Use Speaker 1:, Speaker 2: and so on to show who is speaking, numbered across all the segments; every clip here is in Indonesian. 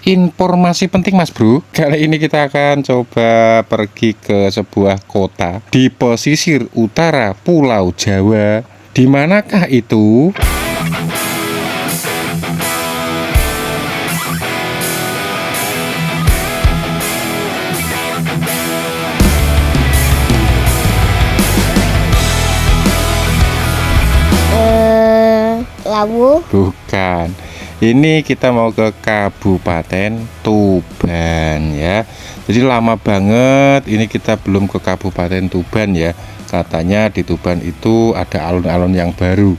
Speaker 1: Informasi penting Mas Bro, kali ini kita akan coba pergi ke sebuah kota di pesisir utara Pulau Jawa. Di manakah itu?
Speaker 2: Lawu?
Speaker 1: Bukan. Ini kita mau ke Kabupaten Tuban ya. Jadi lama banget ini kita belum ke Kabupaten Tuban ya. Katanya di Tuban itu ada alun-alun yang baru.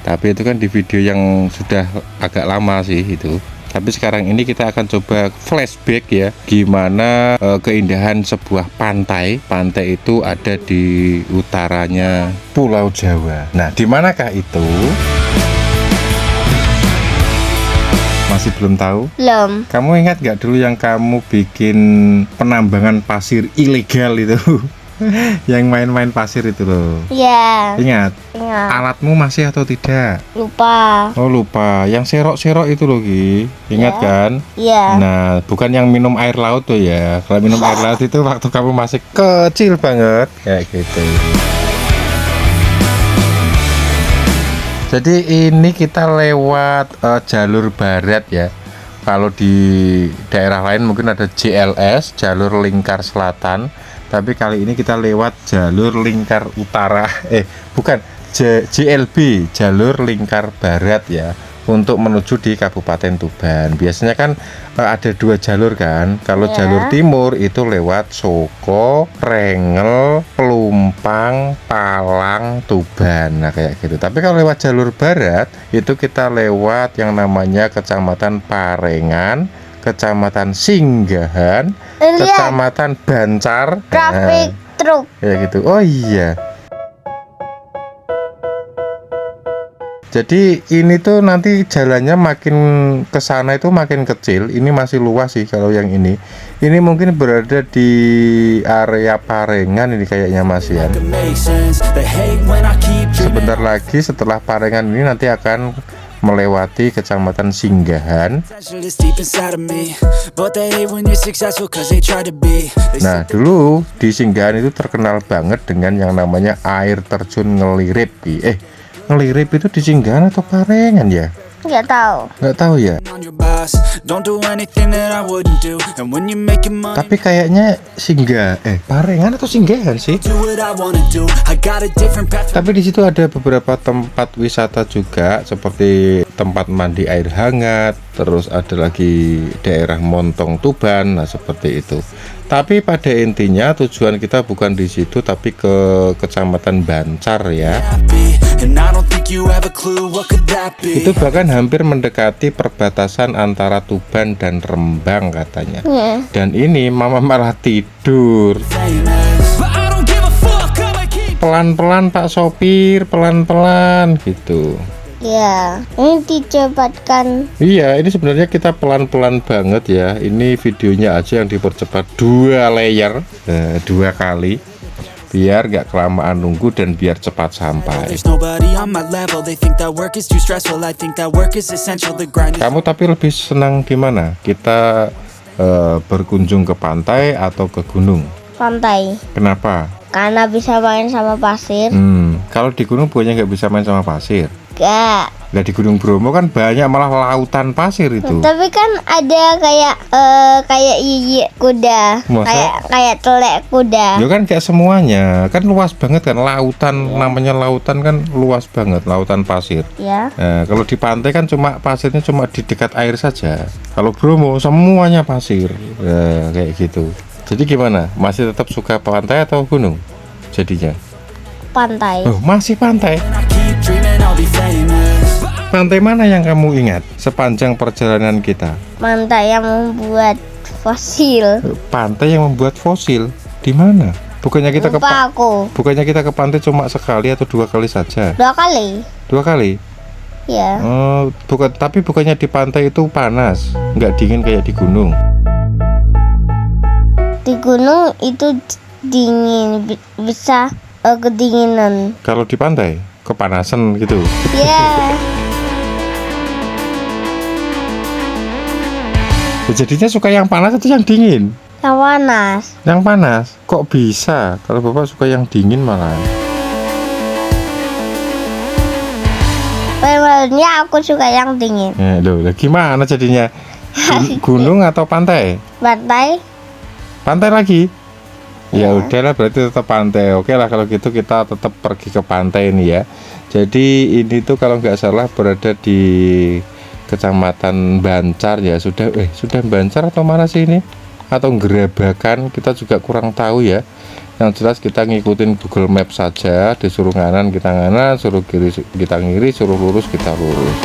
Speaker 1: Tapi itu kan di video yang sudah agak lama sih itu. Tapi sekarang ini kita akan coba flashback ya, gimana keindahan sebuah pantai. Pantai itu ada di utaranya Pulau Jawa. Nah, di manakah itu? Masih belum tahu?
Speaker 2: Belum.
Speaker 1: Kamu ingat gak dulu yang kamu bikin penambangan pasir ilegal itu? Yang main-main pasir itu loh.
Speaker 2: Iya.
Speaker 1: Ingat?
Speaker 2: Ingat.
Speaker 1: Alatmu masih atau tidak?
Speaker 2: Lupa.
Speaker 1: Oh lupa. Yang serok-serok itu loh Gi. Ingat
Speaker 2: Ya.
Speaker 1: kan?
Speaker 2: Iya.
Speaker 1: Nah bukan yang minum air laut tuh ya. Kalau minum air laut itu waktu kamu masih kecil banget. Kayak gitu. Jadi ini kita lewat jalur barat ya. Kalau di daerah lain mungkin ada JLS, jalur lingkar selatan. Tapi kali ini kita lewat jalur lingkar utara. Bukan, JLB, jalur lingkar barat ya. Untuk menuju di Kabupaten Tuban. Biasanya kan ada dua jalur kan. Kalau
Speaker 2: Ya.
Speaker 1: jalur timur itu lewat Soko, Rengel, Pelumpang, Palang, Tuban. Nah kayak gitu. Tapi kalau lewat jalur barat itu kita lewat yang namanya Kecamatan Parengan, Kecamatan Singgahan,
Speaker 2: Lihat.
Speaker 1: Kecamatan Bancar.
Speaker 2: Traffic truk.
Speaker 1: Kayak gitu. Oh iya. Jadi ini tuh nanti jalannya makin ke sana itu makin kecil. Ini masih luas sih kalau yang ini. Ini mungkin berada di area Parengan ini kayaknya Mas ya. Sebentar lagi setelah Parengan ini nanti akan melewati Kecamatan Singgahan. Nah dulu di Singgahan itu terkenal banget dengan yang namanya air terjun Ngelirip. Ngelirip itu di Singgahan atau Parengan ya?
Speaker 2: Nggak tahu.
Speaker 1: Nggak tahu ya. Tapi kayaknya Parengan atau Singgahan sih. Tapi di situ ada beberapa tempat wisata juga, seperti tempat mandi air hangat, terus ada lagi daerah Montong Tuban, nah seperti itu. Tapi pada intinya tujuan kita bukan di situ, tapi ke Kecamatan Bancar ya. Itu bahkan hampir mendekati perbatasan antara Tuban dan Rembang katanya. Dan ini mama malah tidur. Pelan-pelan Pak Sopir, pelan-pelan gitu.
Speaker 2: Ya, ini dicepatkan.
Speaker 1: Iya, ini sebenarnya kita pelan-pelan banget ya. Ini videonya aja yang dipercepat 2 layer, 2 kali, biar gak kelamaan nunggu dan biar cepat sampai. Kamu tapi lebih senang di mana? Kita berkunjung ke pantai atau ke gunung?
Speaker 2: Pantai.
Speaker 1: Kenapa?
Speaker 2: Karena bisa main sama pasir.
Speaker 1: Kalau di gunung bukannya nggak bisa main sama pasir?
Speaker 2: Enggak.
Speaker 1: Nah di Gunung Bromo kan banyak malah lautan pasir itu.
Speaker 2: Tapi kan ada kayak gigi kuda.
Speaker 1: Masa?
Speaker 2: Kayak telek kuda.
Speaker 1: Ya kan kayak semuanya, kan luas banget kan lautan, namanya lautan kan luas banget, lautan pasir.
Speaker 2: Ya.
Speaker 1: Nah, kalau di pantai kan cuma pasirnya cuma di dekat air saja. Kalau Bromo semuanya pasir, kayak gitu. Jadi gimana? Masih tetap suka pantai atau gunung? Jadinya?
Speaker 2: Pantai.
Speaker 1: Oh, masih pantai. Pantai mana yang kamu ingat sepanjang perjalanan kita?
Speaker 2: Pantai yang membuat fosil.
Speaker 1: Pantai yang membuat fosil di mana? Bukannya kita
Speaker 2: Lupa aku.
Speaker 1: bukannya kita ke pantai cuma sekali atau 2 kali saja?
Speaker 2: 2 kali.
Speaker 1: 2 kali?
Speaker 2: Ya.
Speaker 1: Tapi bukannya di pantai itu panas, nggak dingin kayak di gunung?
Speaker 2: Di gunung itu dingin, bisa kedinginan.
Speaker 1: Kalau di pantai kepanasan gitu?
Speaker 2: Ya.
Speaker 1: Jadinya suka yang panas atau yang dingin?
Speaker 2: Yang panas.
Speaker 1: Yang panas. Kok bisa? Kalau Bapak suka yang dingin malah.
Speaker 2: Sebenarnya aku suka yang dingin.
Speaker 1: Loh, gimana jadinya? Gunung atau pantai?
Speaker 2: Pantai.
Speaker 1: Pantai lagi? Ya
Speaker 2: Ya.
Speaker 1: udahlah, berarti tetap pantai. Oke lah kalau gitu kita tetap pergi ke pantai ini ya. Jadi ini tuh kalau nggak salah berada di Kecamatan Bancar ya. Sudah Bancar atau mana sih ini? Atau Gerabakan, kita juga kurang tahu ya. Yang jelas kita ngikutin Google Map saja. Disuruh kanan kita kanan, suruh kiri kita kiri, suruh lurus kita lurus.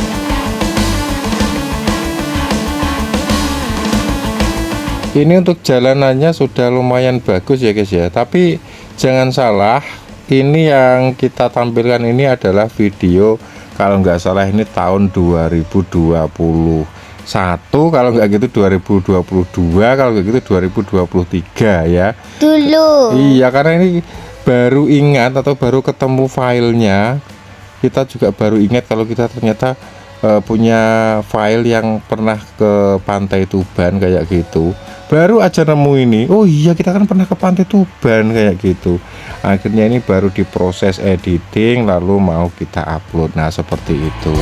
Speaker 1: Ini untuk jalanannya sudah lumayan bagus ya guys ya. Tapi jangan salah, ini yang kita tampilkan ini adalah video, kalau nggak salah ini tahun 2021, kalau nggak gitu 2022, kalau nggak gitu 2023 ya.
Speaker 2: Dulu.
Speaker 1: Iya, karena ini baru ingat atau baru ketemu filenya. Kita juga baru ingat kalau kita ternyata punya file yang pernah ke Pantai Tuban kayak gitu. Baru aja nemu ini. Oh iya, kita kan pernah ke Pantai Tuban kayak gitu. Akhirnya ini baru diproses editing lalu mau kita upload. Nah, seperti itu.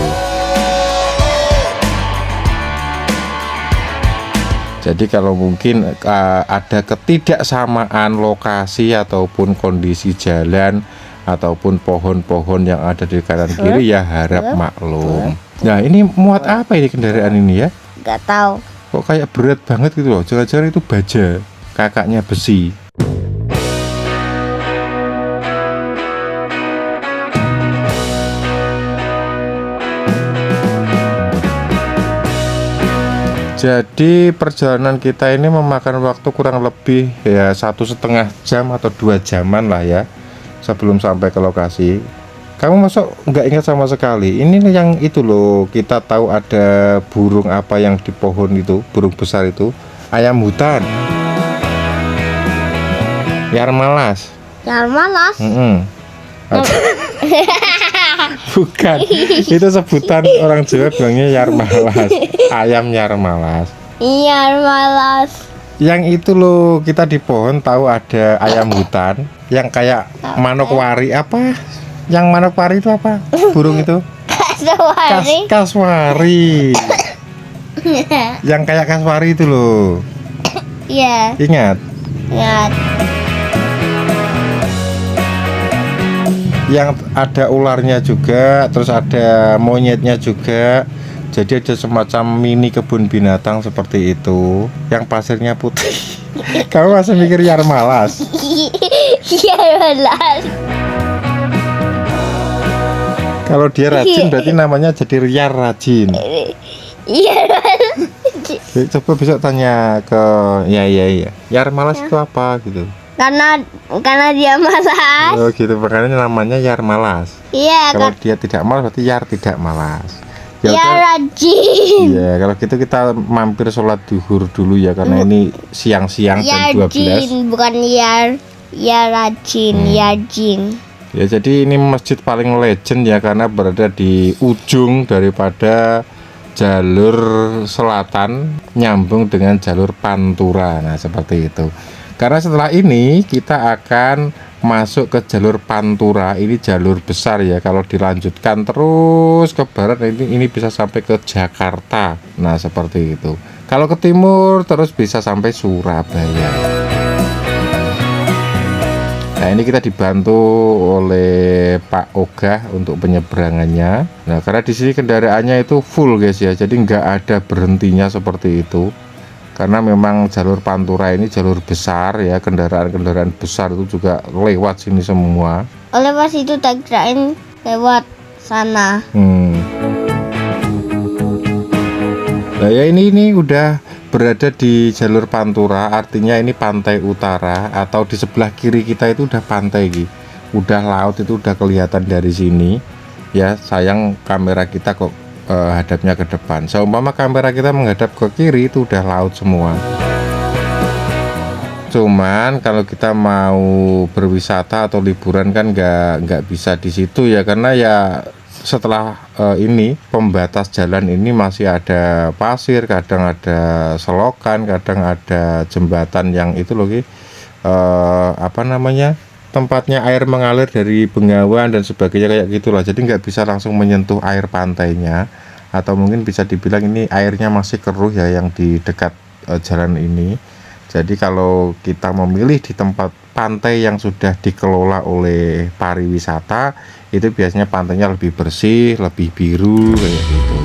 Speaker 1: Jadi kalau mungkin ada ketidaksamaan lokasi ataupun kondisi jalan ataupun pohon-pohon yang ada di kanan kiri, ya harap maklum. Nah, ini muat apa ini kendaraan ini ya?
Speaker 2: Gak tahu.
Speaker 1: Kok kayak berat banget gitu loh. Jangan-jangan itu baja, kakaknya besi. Jadi perjalanan kita ini memakan waktu kurang lebih ya 1,5 jam atau 2 jaman lah ya sebelum sampai ke lokasi. Kamu masuk nggak ingat sama sekali? Ini yang itu loh, kita tahu ada burung apa yang di pohon itu, burung besar itu, ayam hutan, yarmalas.
Speaker 2: Yarmalas.
Speaker 1: Bukan, itu sebutan orang Jawa bilangnya yarmalas, ayam yarmalas.
Speaker 2: Yarmalas.
Speaker 1: Yang itu loh, kita di pohon tahu ada ayam hutan yang kayak manokwari apa? Yang manokwari itu apa? Burung itu?
Speaker 2: Kaswari.
Speaker 1: Kaswari. Yang kayak kaswari itu loh.
Speaker 2: Iya.
Speaker 1: Ingat?
Speaker 2: Ingat.
Speaker 1: Yang ada ularnya juga, terus ada monyetnya juga. Jadi ada semacam mini kebun binatang seperti itu, yang pasirnya putih. Kamu masih mikir yarmalas?
Speaker 2: Yarmalas.
Speaker 1: Kalau dia rajin berarti namanya jadi Riar Rajin.
Speaker 2: Yarmalas.
Speaker 1: Coba besok tanya ke ya Yarmalas itu apa gitu.
Speaker 2: Karena dia malas.
Speaker 1: Oh gitu, makanya namanya Yarmalas.
Speaker 2: Iya,
Speaker 1: Kalau dia tidak malas berarti Yar tidak malas. Ya
Speaker 2: ya
Speaker 1: udah.
Speaker 2: rajin.
Speaker 1: Iya, kalau gitu kita mampir sholat duhur dulu ya, karena ini siang-siang jam 12.
Speaker 2: Yarjin, bukan yar. Ya rajin, yarjin.
Speaker 1: Ya, jadi ini masjid paling legend ya, karena berada di ujung daripada jalur selatan nyambung dengan jalur Pantura. Nah, seperti itu. Karena setelah ini kita akan masuk ke jalur Pantura. Ini jalur besar ya. Kalau dilanjutkan terus ke barat ini bisa sampai ke Jakarta. Nah, seperti itu. Kalau ke timur terus bisa sampai Surabaya. Nah, ini kita dibantu oleh Pak Ogah untuk penyeberangannya. Nah, karena di sini kendaraannya itu full guys ya, jadi nggak ada berhentinya seperti itu. Karena memang jalur Pantura ini jalur besar ya, kendaraan-kendaraan besar itu juga lewat sini semua.
Speaker 2: Oleh pas itu tak kirain lewat sana.
Speaker 1: Nah ya, ini udah berada di jalur Pantura, artinya ini pantai utara, atau di sebelah kiri kita itu udah pantai gitu. Udah laut itu udah kelihatan dari sini. Ya, sayang kamera kita kok hadapnya ke depan. Seumpama kamera kita menghadap ke kiri itu udah laut semua. Cuman kalau kita mau berwisata atau liburan kan nggak bisa di situ ya, karena ya setelah ini pembatas jalan ini masih ada pasir, kadang ada selokan, kadang ada jembatan yang itu loh Ki, apa namanya, tempatnya air mengalir dari Bengawan dan sebagainya kayak gitulah. Jadi nggak bisa langsung menyentuh air pantainya, atau mungkin bisa dibilang ini airnya masih keruh ya yang di dekat jalan ini. Jadi kalau kita memilih di tempat pantai yang sudah dikelola oleh pariwisata, itu biasanya pantainya lebih bersih, lebih biru kayak gitu.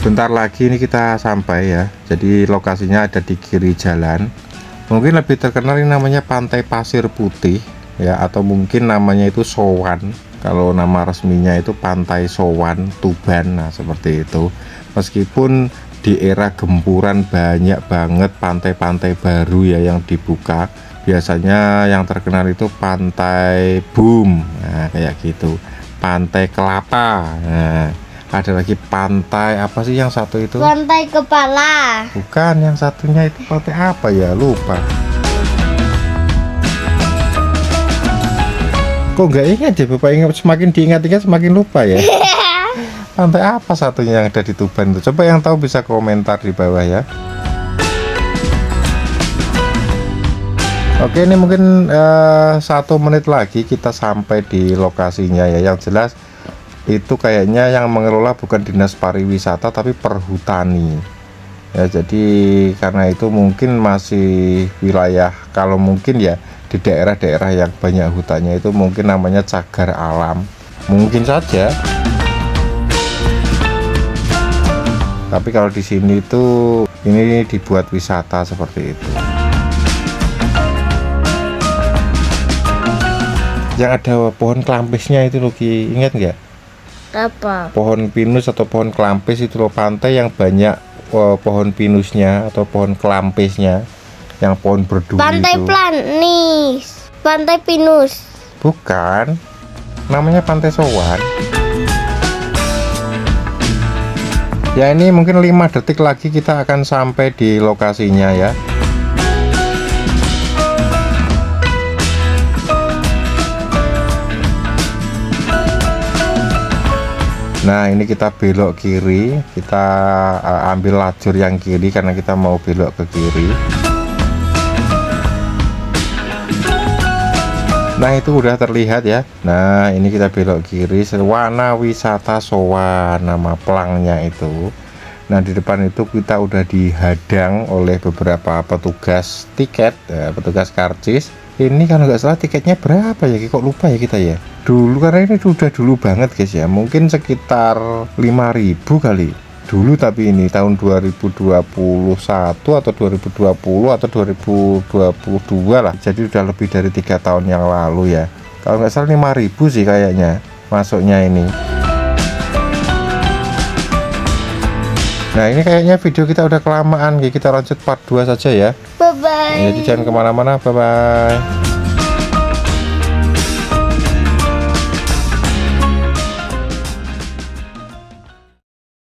Speaker 1: Bentar lagi ini kita sampai ya. Jadi lokasinya ada di kiri jalan. Mungkin lebih terkenal ini namanya Pantai Pasir Putih ya, atau mungkin namanya itu Sowan. Kalau nama resminya itu Pantai Sowan Tuban. Nah, seperti itu. Meskipun di era gempuran banyak banget pantai-pantai baru ya yang dibuka. Biasanya yang terkenal itu Pantai Boom, nah kayak gitu. Pantai Kelapa. Nah, ada lagi pantai apa sih yang satu itu?
Speaker 2: Pantai Kepala.
Speaker 1: Bukan, yang satunya itu pantai apa ya? Lupa. Kok nggak ingat ya Bapak? Ingat, semakin diingat-ingat semakin lupa ya. Pantai apa satunya yang ada di Tuban itu? Coba yang tahu bisa komentar di bawah ya. Oke, ini mungkin 1 menit lagi kita sampai di lokasinya ya. Yang jelas itu kayaknya yang mengelola bukan dinas pariwisata tapi perhutani ya. Jadi karena itu mungkin masih wilayah, kalau mungkin ya di daerah-daerah yang banyak hutannya itu mungkin namanya cagar alam, mungkin saja. Tapi kalau di sini tuh ini dibuat wisata seperti itu. Yang ada pohon klampisnya itu loh Ki, ingat nggak?
Speaker 2: Apa?
Speaker 1: Pohon pinus atau pohon kelampis itu loh, pantai yang banyak pohon pinusnya atau pohon kelampisnya, yang pohon berduri
Speaker 2: Pantai
Speaker 1: itu.
Speaker 2: Planis. Pantai Pinus.
Speaker 1: Bukan, namanya Pantai Sowan. Ya ini mungkin 5 detik lagi kita akan sampai di lokasinya ya. Nah ini kita belok kiri, kita ambil lajur yang kiri karena kita mau belok ke kiri. Nah itu udah terlihat ya. Nah ini kita belok kiri, Wana Wisata Sowan nama pelangnya itu. Nah di depan itu kita udah dihadang oleh beberapa petugas tiket, petugas karcis. Ini kalau nggak salah tiketnya berapa ya, kok lupa ya kita ya. Dulu karena ini sudah dulu banget guys ya, mungkin sekitar 5.000 kali dulu, tapi ini tahun 2021 atau 2020 atau 2022 lah, jadi udah lebih dari 3 tahun yang lalu ya. Kalau nggak salah 5.000 sih kayaknya masuknya ini. Nah ini kayaknya video kita udah kelamaan, kita lanjut part 2 saja ya.
Speaker 2: Bye bye.
Speaker 1: Jadi jangan kemana-mana, bye bye.